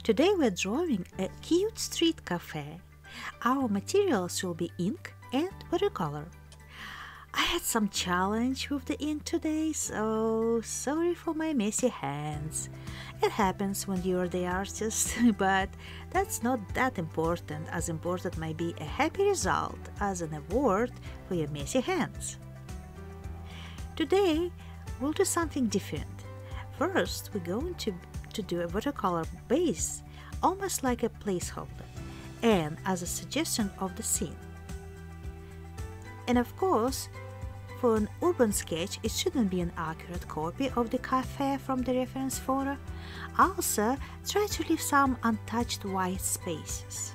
Today we're drawing a cute street cafe. Our materials will be ink and watercolor. I had some challenge with the ink today, so sorry for my messy hands. It happens when you're the artist, but that's not that important. As important might be a happy result as an award for your messy hands. Today, we'll do something different. First, we're going to do a watercolor base, almost like a placeholder, and as a suggestion of the scene. And of course, for an urban sketch, it shouldn't be an accurate copy of the cafe from the reference photo. Also, try to leave some untouched white spaces.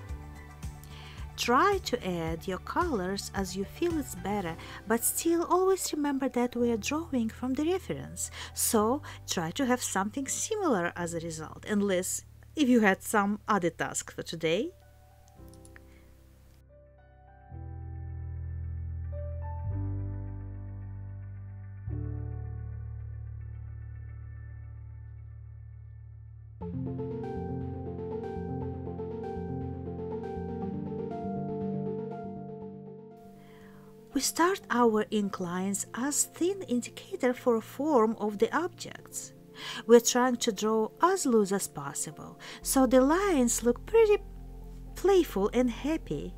Try to add your colors as you feel it's better, but still always remember that we are drawing from the reference. So try to have something similar as a result, unless if you had some other task for today. We start our ink lines as thin indicator for a form of the objects. We're trying to draw as loose as possible, so the lines look pretty playful and happy.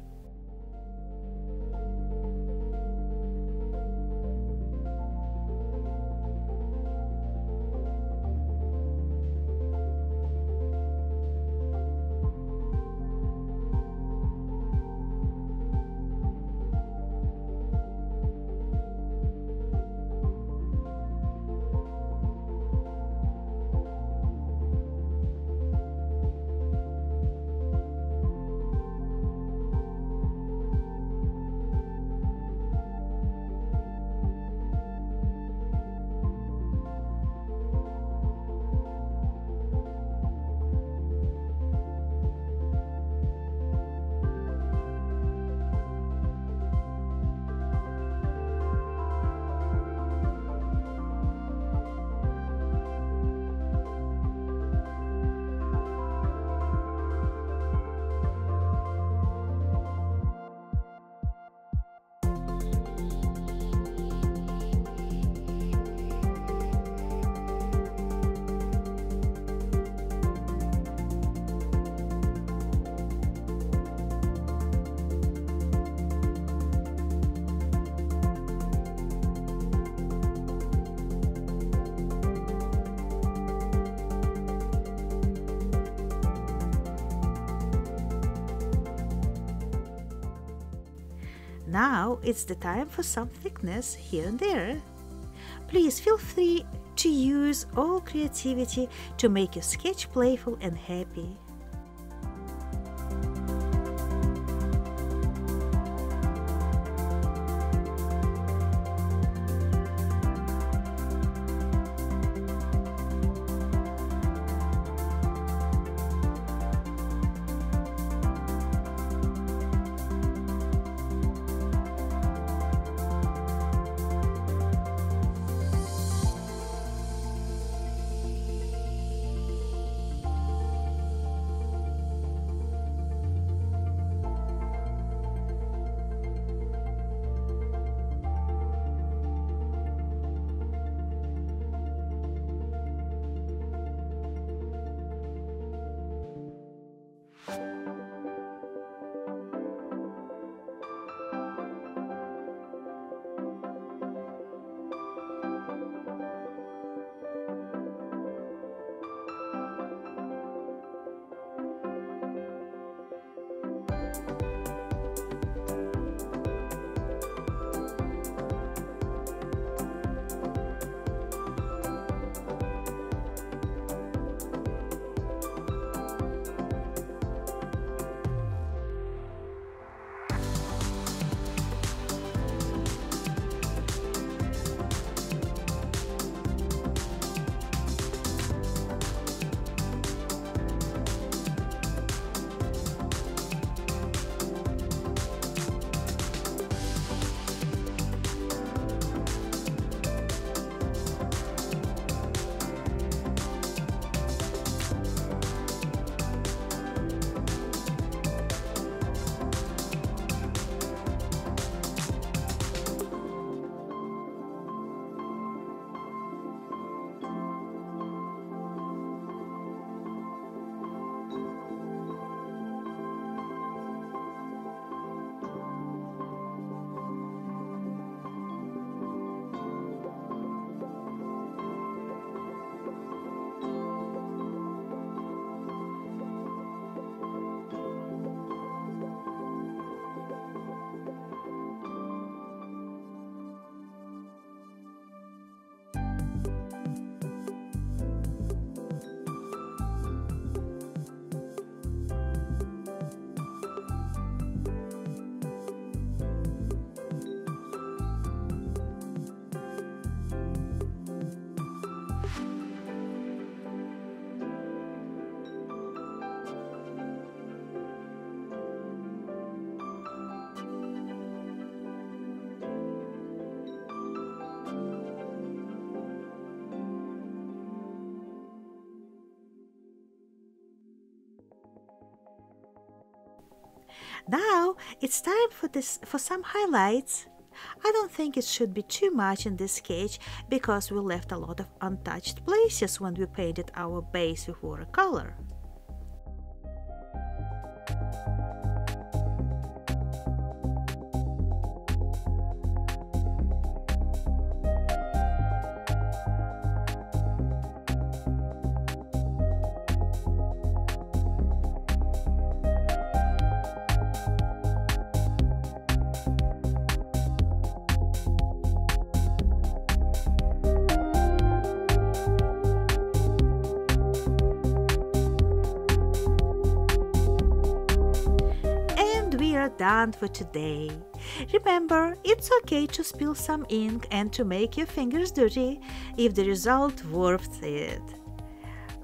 Now it's the time for some thickness here and there. Please feel free to use all creativity to make your sketch playful and happy. Now it's time for some highlights. I don't think it should be too much in this sketch because we left a lot of untouched places when we painted our base with watercolor. We are done for today. Remember, it's okay to spill some ink and to make your fingers dirty if the result worth it.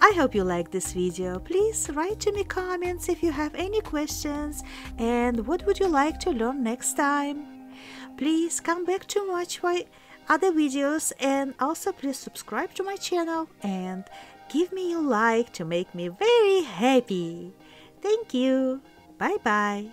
I hope you liked this video. Please write to me comments if you have any questions and what would you like to learn next time. Please come back to watch my other videos and also please subscribe to my channel and give me a like to make me very happy. Thank you. Bye bye.